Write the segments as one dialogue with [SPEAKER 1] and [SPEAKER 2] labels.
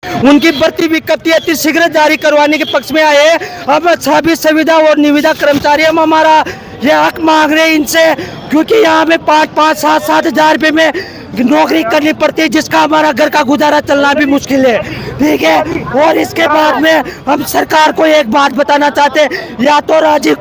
[SPEAKER 1] उनकी भर्ती विज्ञप्ति अति शीघ्र जारी करवाने के पक्ष में आए। अब सभी संविदा और निविदा कर्मचारी हम हमारा ये हक मांग रहे हैं इनसे, क्योंकि यहाँ पे 5-5, 7-7 हजार रुपये में नौकरी करनी पड़ती है, जिसका हमारा घर का गुजारा चलना भी मुश्किल है। ठीक है, और इसके बाद में हम सरकार को एक बात बताना चाहते हैं, या तो राजी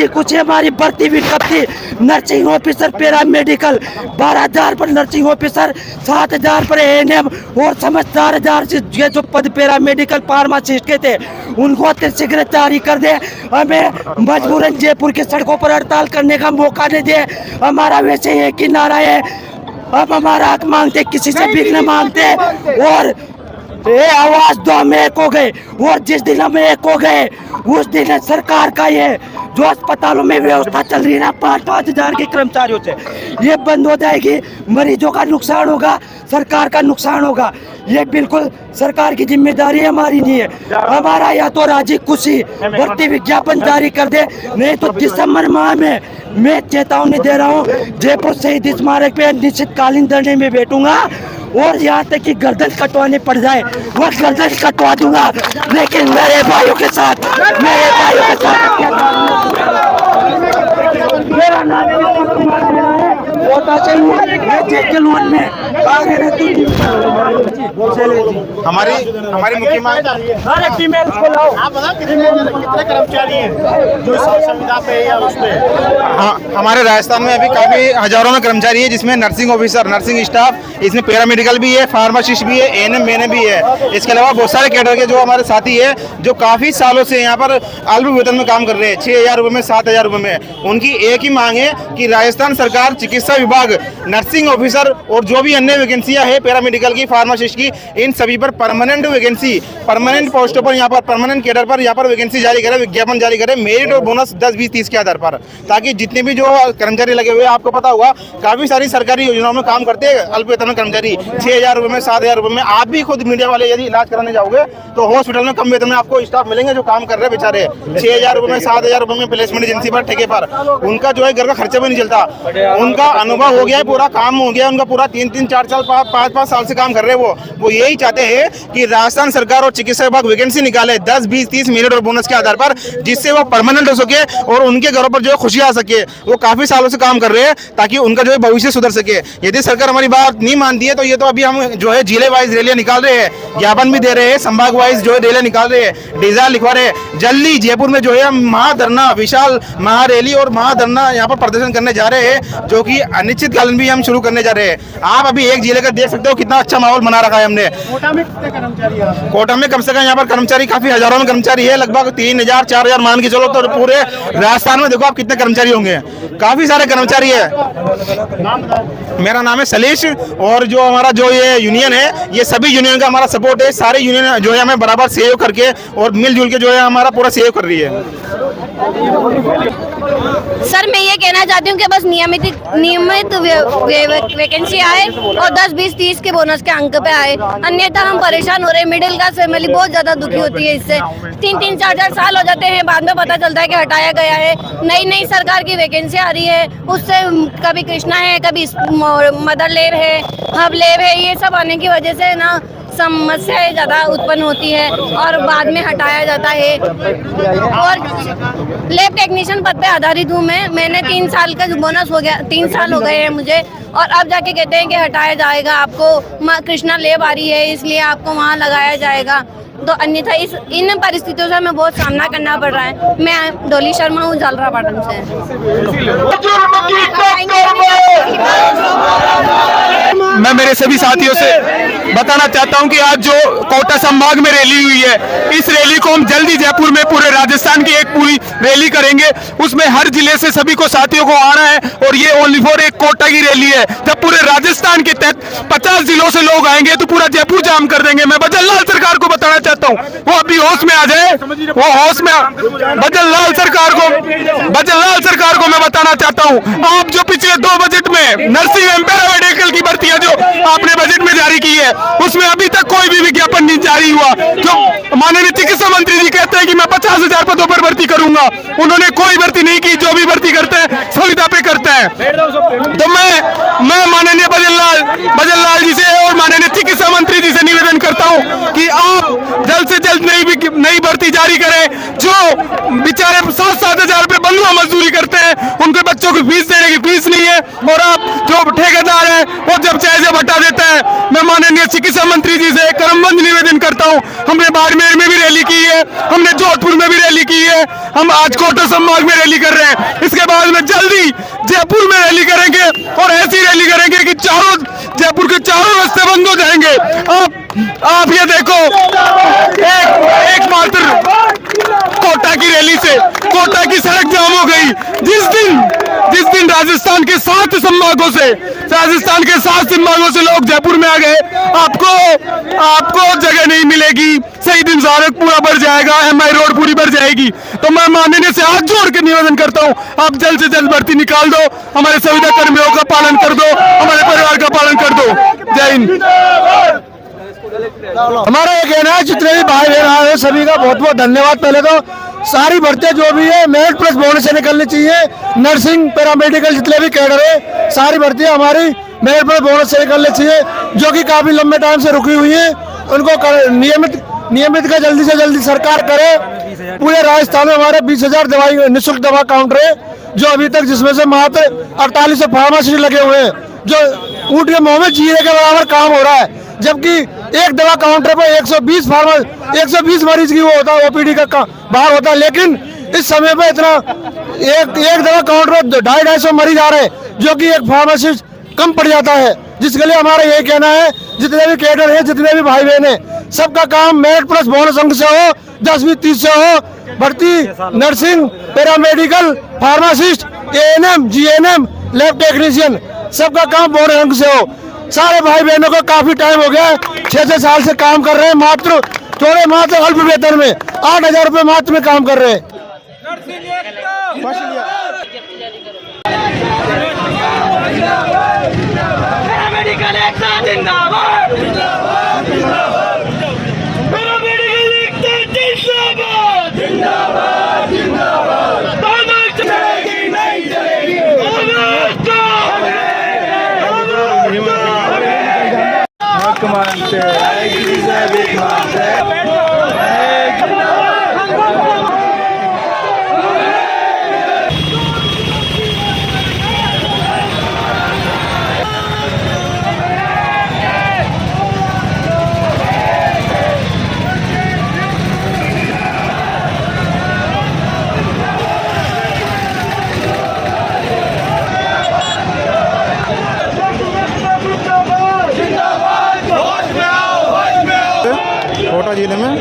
[SPEAKER 1] खुशी हमारी भर्ती विज्ञप्ति नर्सिंग ऑफिसर पैरामेडिकल 12,000 पर नर्सिंग ऑफिसर, 7,000 पर एएनएम और समझ 4,000 ये जो पद पैरामेडिकल फार्मासिस्ट के थे उनको अतिशीघ्र जारी कर दे। हमें मजबूरन जयपुर की सड़कों पर हड़ताल करने का मौका नहीं दे। हमारा वैसे एक ही नारा है, अब हमारा हक मांगते, किसी से भीख न मांगते, और ये आवाज दो हम एक हो गए। और जिस दिन हम एक हो गए उस दिन सरकार का ये जो अस्पतालों में व्यवस्था चल रही है ना 5-5 हजार के कर्मचारियों से, ये बंद हो जाएगी। मरीजों का नुकसान होगा, सरकार का नुकसान होगा। ये बिल्कुल सरकार की जिम्मेदारी हमारी नहीं है। हमारा या तो राजी खुशी भर्ती विज्ञापन जारी कर दे, नहीं तो दिसंबर माह में मैं चेतावनी दे रहा हूँ, जयपुर शहीद स्मारक पे निश्चितकालीन धरने में बैठूंगा, और यहाँ तक कि गर्दन कटवाने पड़ जाए वो गर्दन कटवा दूंगा, लेकिन मेरे भाइयों के साथ मेरा नाम
[SPEAKER 2] हमारी मुख्य मांग
[SPEAKER 3] आप बता कितने कर्मचारी हैं जो संविदा पे या उस पे?
[SPEAKER 2] हाँ, हमारे राजस्थान में अभी काफी हजारों में कर्मचारी है, जिसमें नर्सिंग ऑफिसर, नर्सिंग स्टाफ, इसमें पैरामेडिकल भी है, फार्मासिस्ट भी है, एएनएम मेने भी है। इसके अलावा बहुत सारे कैडर के जो हमारे साथी है जो काफी सालों से यहाँ पर अल्प वेतन में काम कर रहे हैं, 6,000 रुपये में, 7,000 रुपये में। उनकी एक ही मांग है कि राजस्थान सरकार चिकित्सा विभाग नर्सिंग ऑफिसर और जो भी अन्य वैकेंसियां है पैरामेडिकल की, फार्मासिस्ट की, इन सभी पर परमानेंट वैकेंसी, परमानेंट पोस्टों पर यहाँ पर परमानेंट कैडर पर यहाँ पर वैकेंसी जारी करे, विज्ञापन जारी करे, मेरिट और बोनस 10, 20, 30 के आधार पर, ताकि जितने भी जो कर्मचारी लगे हुए, आपको पता होगा काफी सारी सरकारी योजनाओं में काम करते हैं अल्प वेतन में कर्मचारी, 6,000 रुपये में, 7,000 रुपये में। आप भी खुद मीडिया वाले यदि इलाज कराने जाओगे तो हॉस्पिटल में कम वेतन में आपको स्टाफ मिलेंगे जो काम कर रहे हैं बेचारे, 6,000 रुपये में, 7,000 रुपये में प्लेसमेंट एजेंसी पर, ठेके पर, उनका जो है घर का खर्चा भी नहीं चलता। उनका अनुभव हो गया है, पूरा काम हो गया उनका, पूरा 3-3, 4 साल, 5-5 साल से काम कर रहे हैं। वो यही चाहते हैं कि राजस्थान सरकार और चिकित्सा विभाग वैकेंसी निकाले 10, 20, 30 मेरिट और बोनस के आधार पर, जिससे वो परमानेंट हो सके और उनके घरों पर जो है खुशी आ सके। वो काफी सालों से काम कर रहे हैं ताकि उनका जो है भविष्य सुधर सके। यदि सरकार हमारी बात नहीं मानती है तो ये तो अभी हम जो है जिले वाइज रैलियां निकाल रहे हैं, ज्ञापन भी दे रहे हैं, संभाग वाइज जो है रैलियां निकाल रहे हैं, डिजायर लिखवा रहे हैं। जल्दी जयपुर में जो है हम महाधरना, विशाल महारैली और महाधरना यहाँ पर प्रदर्शन करने जा रहे हैं, जो कि अनिश्चितकालीन भी हम शुरू करने जा रहे हैं। आप अभी एक जिले का देख सकते हो कितना अच्छा माहौल बना रखा है हमने।
[SPEAKER 3] कोटा में कितने कर्मचारी हैं?
[SPEAKER 2] कोटा में कम से कम यहाँ पर कर्मचारी काफी हजारों में कर्मचारी है, लगभग 3,000, 4,000 मान के चलो, तो पूरे राजस्थान में देखो आप कितने कर्मचारी होंगे, काफी सारे कर्मचारी है। मेरा नाम है सलेश, और जो हमारा जो ये यूनियन है, ये सभी यूनियन का हमारा सपोर्ट है। सारे यूनियन जो है हमें बराबर सहयोग करके और मिलजुल के जो है हमारा पूरा सहयोग कर रही है।
[SPEAKER 4] सर मैं ये कहना चाहती हूँ कि बस नियमित वैकेंसी आए और 10, 20, 30 के बोनस के अंक पे आए, अन्यथा हम परेशान हो रहे हैं। मिडिल क्लास फैमिली बहुत ज्यादा दुखी होती है इससे। 3-3, 4-4 साल हो जाते हैं, बाद में पता चलता है कि हटाया गया है। नई सरकार की वैकेंसी आ रही है, उससे कभी कृष्णा है, कभी मदर लेब है, हब लेब है, ये सब आने की वजह से ना समस्याएं ज़्यादा उत्पन्न होती है और बाद में हटाया जाता है। और लैब टेक्नीशियन पद पे आधारित हूँ मैंने 3 साल का बोनस हो गया, 3 साल हो गए हैं मुझे, और अब जाके कहते हैं कि हटाया जाएगा, आपको कृष्णा लैब आ रही है इसलिए आपको वहाँ लगाया जाएगा। तो अन्यथा इन परिस्थितियों से हमें बहुत सामना करना पड़ रहा है। मैं डोली शर्मा हूँ, झालरापाटन से।
[SPEAKER 5] मैं मेरे सभी साथियों से बताना चाहता हूं कि आज जो कोटा संभाग में रैली हुई है, इस रैली को हम जल्दी जयपुर में पूरे राजस्थान की एक पूरी रैली करेंगे। उसमें हर जिले से सभी को साथियों को आना है, और ये ओनली फॉर एक कोटा की रैली है। जब पूरे राजस्थान के तहत 50 जिलों से लोग आएंगे तो पूरा जयपुर जाम कर देंगे। मैं बजरंग लाल सरकार को बताना चाहता चाहता हूँ वो अभी होश में आ जाए, वो होश में भजन लाल सरकार को मैं बताना चाहता हूँ, आप जो पिछले 2 बजट में नर्सिंग एवं पैरामेडिकल की भर्तियां जो आपने बजट में जारी की है उसमें अभी तक कोई भी विज्ञापन नहीं जारी हुआ। जो माननीय चिकित्सा मंत्री जी कहते हैं कि मैं 50,000 पदों पर भर्ती करूंगा, उन्होंने कोई भर्ती नहीं की। जो भी भर्ती करते हैं संविदा पे करते हैं। तो मैं माननीय भजन लाल जी से और माननीय चिकित्सा मंत्री जी से निवेदन करता हूं कि आप जल्द से जल्द नई भर्ती जारी करें। जो बेचारे 7-7 हजार रुपए बंधुआ मजदूरी करते हैं, उनके बच्चों की फीस देने की फीस नहीं है, और आप जो ठेकेदार हैं वो जब चाहे जब हटा देते हैं। मैं माननीय चिकित्सा मंत्री जी से करमबंद निवेदन करता हूं। हमने बाड़मेर में भी रैली की है, हमने जोधपुर में भी रैली की है, हम आज कोटा संभाग में रैली कर रहे हैं। इसके बाद में जल्दी जयपुर में रैली करेंगे और ऐसी रैली करेंगे कि जयपुर के चारों रास्ते बंद हो जाएंगे। आप ये देखो, एक मात्र कोटा की रैली से कोटा की सड़क जाम हो गई। जिस दिन राजस्थान के 7 संभागों से लोग जयपुर में आ गए, आपको जगह नहीं मिलेगी। शहीद इंसारक पूरा भर जाएगा, MI रोड पूरी भर जाएगी। तो मैं माननीय से हाथ जोड़ के निवेदन करता हूं, आप जल्द से जल्द भर्ती निकाल दो, हमारे संविदा कर्मियों का पालन कर दो, हमारे परिवार का पालन कर दो। जय हिंद।
[SPEAKER 1] हमारा ये कहना है, जितने भी भाई बहन आए हैं सभी का बहुत बहुत धन्यवाद। पहले तो सारी भर्तियां जो भी है मेरिट प्लस बोनस से निकलनी चाहिए। नर्सिंग पैरामेडिकल जितने भी कैडर है सारी भर्तियां हमारी मेरिट प्लस बोनस से निकलनी चाहिए, जो कि काफी लंबे टाइम से रुकी हुई है। उनको नियमित का जल्दी से जल्दी सरकार करे। पूरे राजस्थान में हमारे 20,000 दवाई निःशुल्क दवा काउंटर है, जो अभी तक जिसमें से मात्र 48 फार्मासिस्ट लगे हुए हैं, जो ऊँट के मुंह में जीरे के बराबर काम हो रहा है। जबकि एक दवा काउंटर पर 120 मरीज की वो होता है, OPD का बाहर होता है। लेकिन इस समय पे इतना एक दवा काउंटर पर 250 मरीज आ रहे हैं, जो कि एक फार्मासिस्ट कम पड़ जाता है। जिसके लिए हमारा यही कहना है, जितने भी कैडर है, जितने भी भाई बहन है, सबका काम मेरिट प्लस बोनस अंक से हो, 10-20-30 से हो। भर्ती nursing paramedical pharmacist ANM GNM lab technician सबका काम बोनस अंक से हो। सारे भाई बहनों को काफी टाइम हो गया, 6-6 साल से काम कर रहे हैं, मात्र अल्प वेतन में 8,000 रुपए मात्र में काम कर रहे हैं।
[SPEAKER 2] कोटा जिले में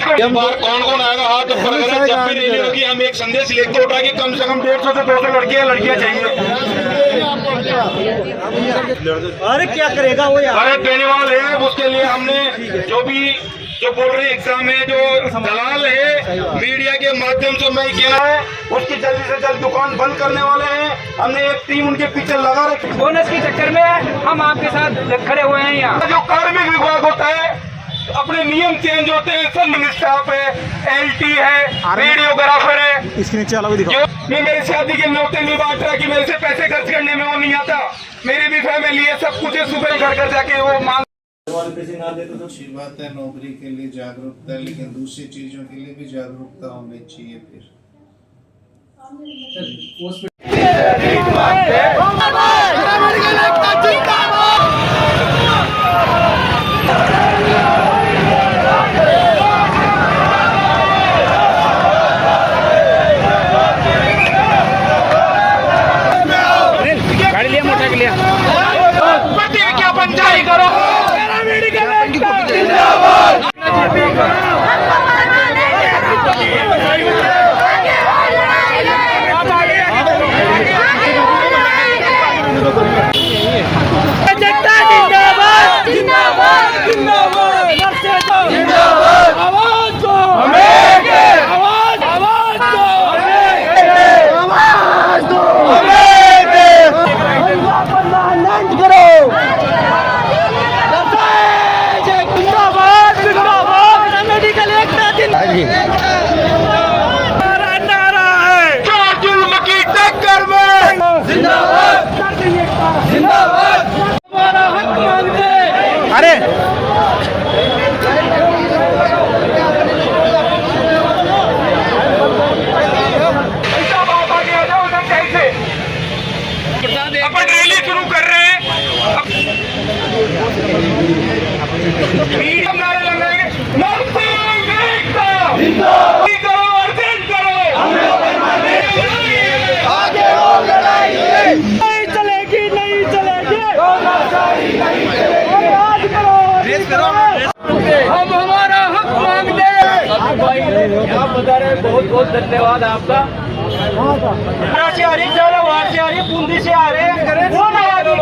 [SPEAKER 6] इस बार कौन कौन आएगा हाथ ऊपर करें। जब भी रैली होगी हम एक संदेश लेके उठा कि कम से कम 150 से 200 लड़कियां चाहिए।
[SPEAKER 3] अरे क्या करेगा वो यार?
[SPEAKER 6] अरे बेनीवाल है, उसके लिए हमने जो बोल रहे एग्जाम में जो दलाल है मीडिया के माध्यम से मैं कहना है उसकी जल्दी से जल्द दुकान बंद करने वाले हैं। हमने एक टीम उनके पीछे लगा रखी।
[SPEAKER 7] बोनस के चक्कर में हम आपके साथ खड़े हुए हैं। यहाँ
[SPEAKER 6] जो कार्मिक विभाग होता है अपने नियम चेंज होते हैं। सब स्टाफ है, LT है, वीडियोग्राफर है।
[SPEAKER 3] इसके नीचे अलग दिखाओ।
[SPEAKER 6] ये मेरी शादी के न्योते नहीं बांट रहा कि मेरे से पैसे खर्च करने में वो नहीं आता। मेरी भी फैमिली है, सब कुछ है। सुबह घर घर जाके वो मांग
[SPEAKER 8] अच्छी बात है, नौकरी के लिए जागरूकता, लेकिन दूसरी चीजों के लिए भी जागरूकता होनी चाहिए। फिर
[SPEAKER 7] गाड़ी लिया, मोटरसाइकिल लिया।
[SPEAKER 6] विज्ञापन जारी करो। अपन रैली शुरू कर रहे हैं। नारे लगाएंगे, नर्सिंग एकता करो, अर्जेंट करो। आगे हो लड़ाई, नहीं चलेगी, नहीं चलेगी। आज करो, हम हमारा हक मांगते हैं।
[SPEAKER 7] आप बता रहे, बहुत बहुत धन्यवाद आपका।
[SPEAKER 3] से आ रही, बूंदी से आ रहे हैं।